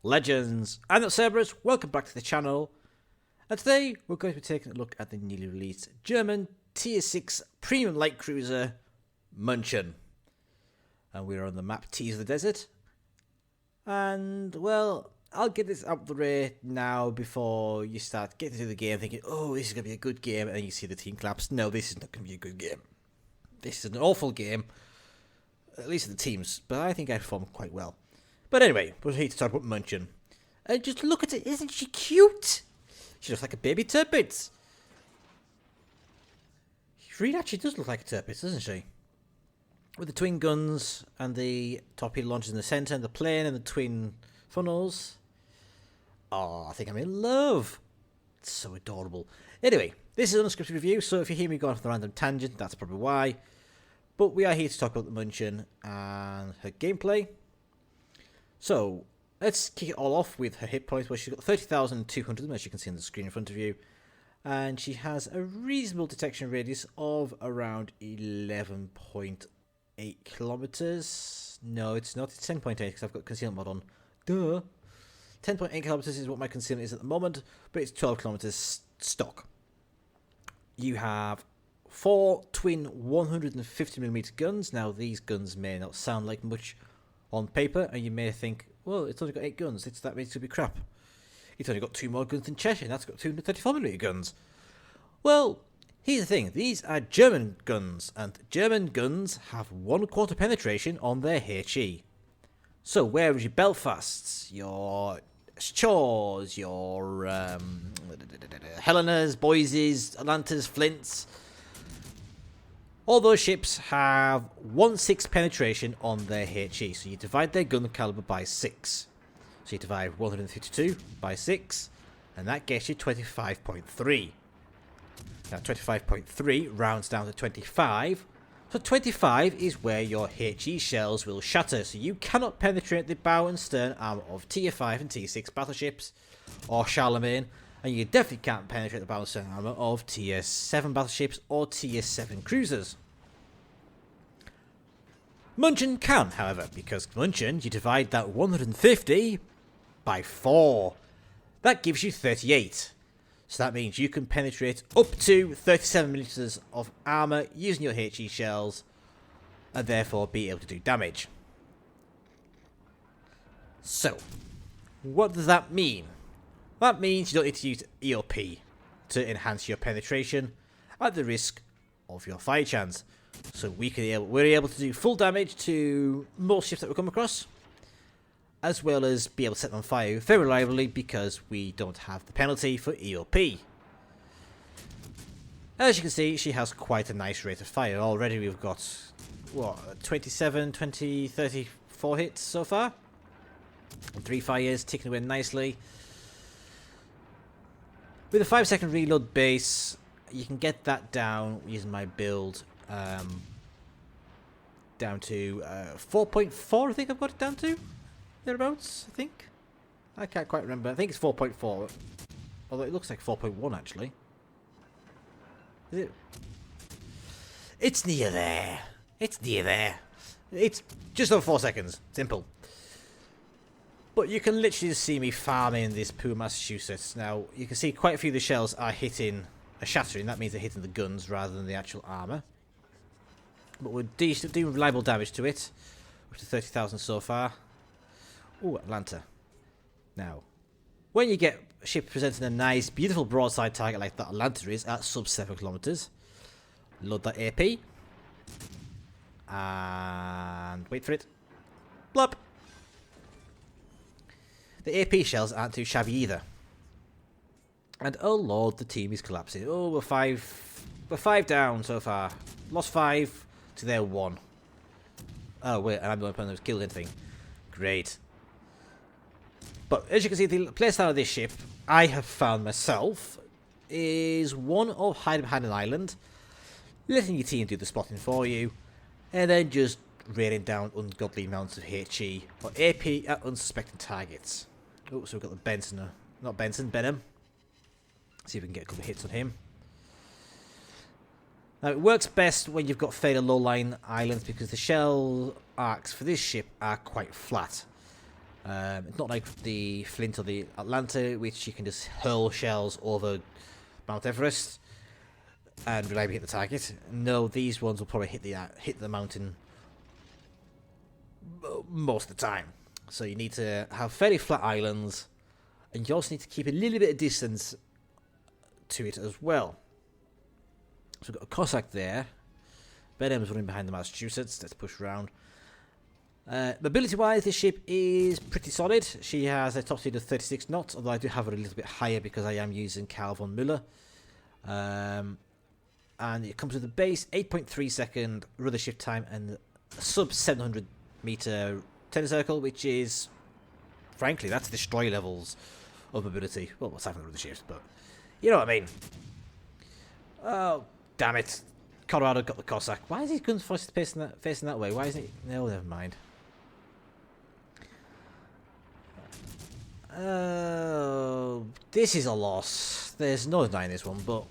Legends, I'm Cerberus, welcome back to the channel, and today we're going to be taking a look at the newly released German Tier 6 Premium Light Cruiser, Munchen. And we're on the map Tears of the Desert, and well, I'll get this out of the way now before you start getting through the game thinking, oh, this is going to be a good game, and then you see the team collapse. No, this is not going to be a good game. This is an awful game, at least the teams, but I think I performed quite well. But anyway, we're here to talk about Munchen. And just look at it, isn't she cute? She looks like a baby turbot. She really actually does look like a turbot, doesn't she? With the twin guns and the torpedo launchers in the centre and the plane and the twin funnels. Oh, I think I'm in love. It's so adorable. Anyway, this is an unscripted review, so if you hear me going off the random tangent, that's probably why. But we are here to talk about the Munchen and her gameplay. So, let's kick it all off with her hit points, where she's got 30,200, as you can see on the screen in front of you. And she has a reasonable detection radius of around 11.8 kilometers. No, it's not. It's 10.8 because I've got concealment mod on. Duh. 10.8 kilometers is what my concealment is at the moment, but it's 12 kilometers stock. You have 4 twin 150mm guns. Now, these guns may not sound like much on paper, and you may think, well, it's only got 8 guns, that means it's going to be crap. It's only got 2 more guns than Cheshire, and that's got 234mm guns. Well, here's the thing, these are German guns, and German guns have 1/4 penetration on their HE. So where is your Belfasts, your Shaws, your Helenas, Boises, Atlantas, Flints? All those ships have 1/6 penetration on their HE, so you divide their gun caliber by 6. So you divide 152 by 6, and that gets you 25.3. Now 25.3 rounds down to 25, so 25 is where your HE shells will shatter, so you cannot penetrate the bow and stern armor of Tier 5 and Tier 6 battleships, or Charlemagne, and you definitely can't penetrate the bow and stern armor of Tier 7 battleships or Tier 7 cruisers. Munchen can, however, because Munchen, you divide that 150 by 4. That gives you 38. So that means you can penetrate up to 37mm of armor using your HE shells, and therefore be able to do damage. So, what does that mean? That means you don't need to use EOP to enhance your penetration at the risk of your fire chance. So we're able to do full damage to most ships that we come across, as well as be able to set them on fire very reliably because we don't have the penalty for EOP. As you can see, she has quite a nice rate of fire. Already we've got, what, 27, 20, 34 hits so far. And 3 fires ticking away nicely. With a 5-second reload base, you can get that down using my build down to 4.4, I think I've got it down to. Thereabouts, I think. I can't quite remember. I think it's 4.4. Although it looks like 4.1 actually. Is it? It's near there. It's near there. It's just over 4 seconds. Simple. But you can literally just see me farming this poor Massachusetts. Now, you can see quite a few of the shells are shattering. That means they're hitting the guns rather than the actual armour. But we're doing reliable damage to it. Up to 30,000 so far. Ooh, Atlanta. Now, when you get a ship presenting a nice, beautiful broadside target like that Atlanta is at sub 7 kilometers, load that AP. And wait for it. Blop! The AP shells aren't too shabby either. And oh lord, the team is collapsing. Oh, we're five down so far. Lost 5 to their 1. Oh wait, and I'm the only person who's killed anything. Great. But as you can see, the playstyle of this ship, I have found myself, is one of hiding behind an island, letting your team do the spotting for you, and then just raining down ungodly amounts of HE or AP at unsuspecting targets. Oh, so we've got the Benham. See if we can get a couple of hits on him. Now, it works best when you've got fairly low-lying islands because the shell arcs for this ship are quite flat. It's not like the Flint or the Atlanta, which you can just hurl shells over Mount Everest and reliably hit the target. No, these ones will probably hit the mountain most of the time. So you need to have fairly flat islands, and you also need to keep a little bit of distance to it as well. So we've got a Cossack there. Benham's running behind the Massachusetts. Let's push around. Mobility-wise, this ship is pretty solid. She has a top speed of 36 knots, although I do have her a little bit higher because I am using Carl von Müller. And it comes with a base 8.3 second rudder shift time and a sub 700 meter turn circle, which is, frankly, that's destroy levels of mobility. Well, aside from the rudder shift, but you know what I mean. Oh, damn it. Colorado got the Cossack. Why is his guns facing that way? Why isn't it? No, never mind. Oh, this is a loss. There's no denying this one, but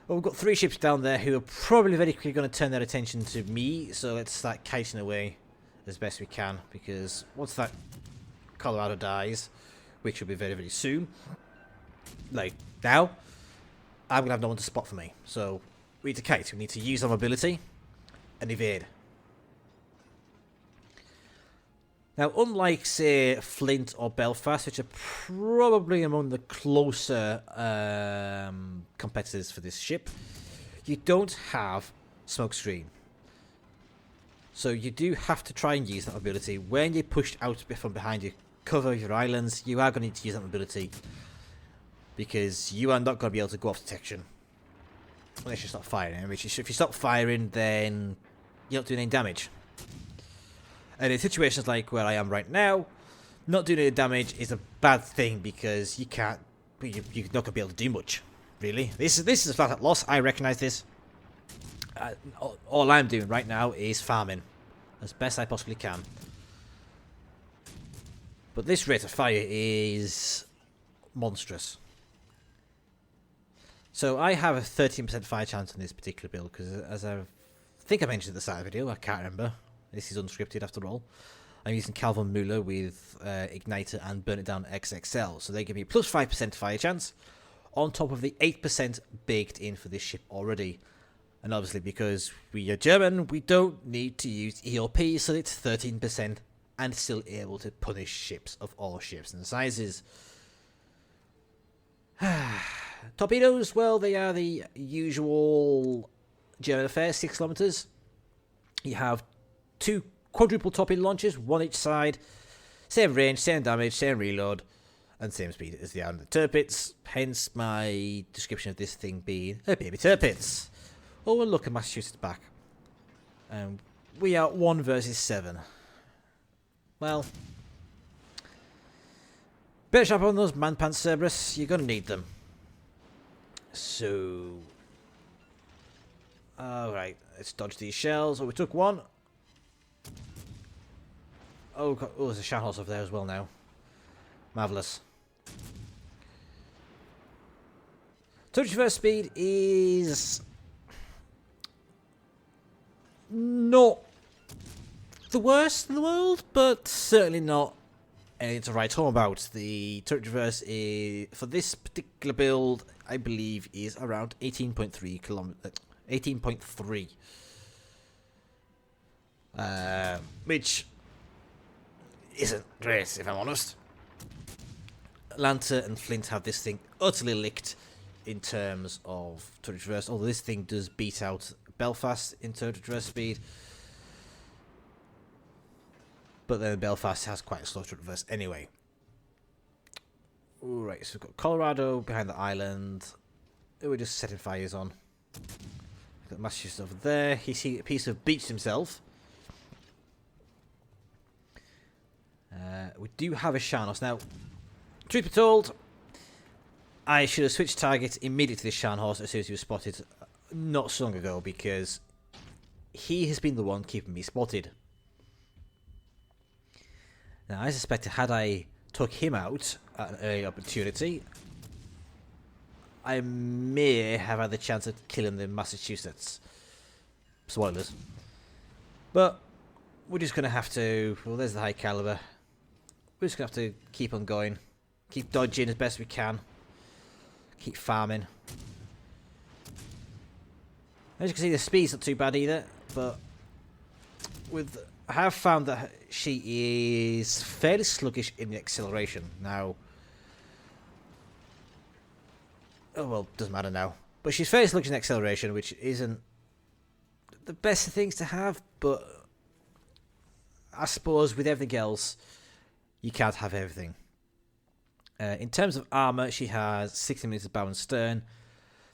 well, we've got 3 ships down there who are probably very quickly going to turn their attention to me, so let's start kiting away as best we can, because once that Colorado dies, which will be very, very soon, like now, I'm going to have no one to spot for me. So we need to kite. We need to use our mobility and evade. Now, unlike, say, Flint or Belfast, which are probably among the closer competitors for this ship, you don't have smokescreen. So you do have to try and use that mobility. When you're pushed out from behind your cover of your islands, you are going to need to use that mobility, because you are not going to be able to go off detection unless you stop firing. Which if you stop firing, then you're not doing any damage. And in situations like where I am right now, not doing any damage is a bad thing, because you can't, you're not going to be able to do much, really. This is a flat out loss. I recognise this. All I'm doing right now is farming as best I possibly can. But this rate of fire is monstrous. So I have a 13% fire chance on this particular build, because as I think I mentioned at the start of the video, I can't remember. This is unscripted after all. I'm using Calvin Muller with Igniter and Burn It Down XXL. So they give me plus 5% fire chance on top of the 8% baked in for this ship already. And obviously, because we are German, we don't need to use EOP, so it's 13% and still able to punish ships of all shapes and sizes. Torpedoes, well, they are the usual German affair, 6 kilometers. You have 2 quadruple torpedo launchers, 1 each side, same range, same damage, same reload, and same speed as the the Turpits. Hence my description of this thing being a baby Turpits. Oh, well, look at Massachusetts back. We are 1 versus 7. Well, better sharp on those man pants, Cerberus. You're gonna need them. So, alright, let's dodge these shells. Oh, we took 1. Oh, God. Oh, there's a shot horse over there as well now. Marvellous. Touch reverse speed is not the worst in the world, but certainly not anything to write home about. The turret reverse is, for this particular build, I believe, is around 18.3 kilometers. 18.3. Which isn't great, if I'm honest. Atlanta and Flint have this thing utterly licked in terms of turret reverse, although this thing does beat out Belfast in turret reverse speed. But then Belfast has quite a slow turret reverse anyway. Alright, so we've got Colorado behind the island. We're just setting fires on. We've got Massachusetts over there. He's a piece of beached himself. We do have a Sharnos. Now, truth be told, I should have switched targets immediately to this Sharnos as soon as he was spotted not so long ago, because he has been the one keeping me spotted. Now, I suspect had I took him out at an early opportunity, I may have had the chance of killing the Massachusetts. Spoilers. But we're just going to have to... Well, there's the high caliber. we're just going to have to keep on going. Keep dodging as best we can. Keep farming. As you can see, the speed's not too bad either, but I have found that she is fairly sluggish in the acceleration. Now, oh well, doesn't matter now. But she's fairly sluggish in acceleration, which isn't the best of things to have, but I suppose with everything else, you can't have everything. In terms of armour, she has 60 minutes of bow and stern,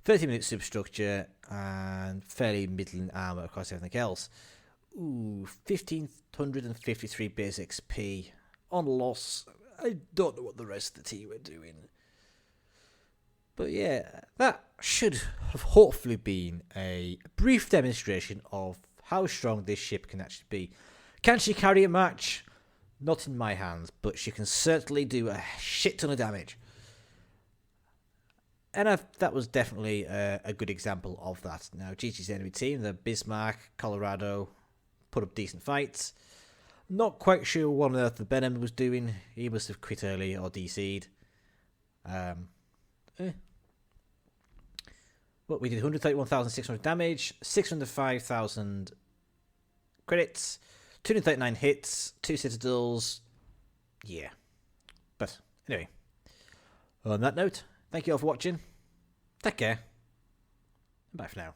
30 minutes superstructure, and fairly middling armour across everything else. Ooh, 1,553 base XP on loss. I don't know what the rest of the team are doing. But yeah, that should have hopefully been a brief demonstration of how strong this ship can actually be. Can she carry a match? Not in my hands, but she can certainly do a shit ton of damage. And that was definitely a good example of that. Now, GG's enemy team, the Bismarck, Colorado, put up decent fights. Not quite sure what on earth the Benham was doing. He must have quit early or DC'd. But we did 131,600 damage, 605,000 credits, 239 hits, 2 citadels. Yeah. But anyway, on that note, thank you all for watching. Take care. Bye for now.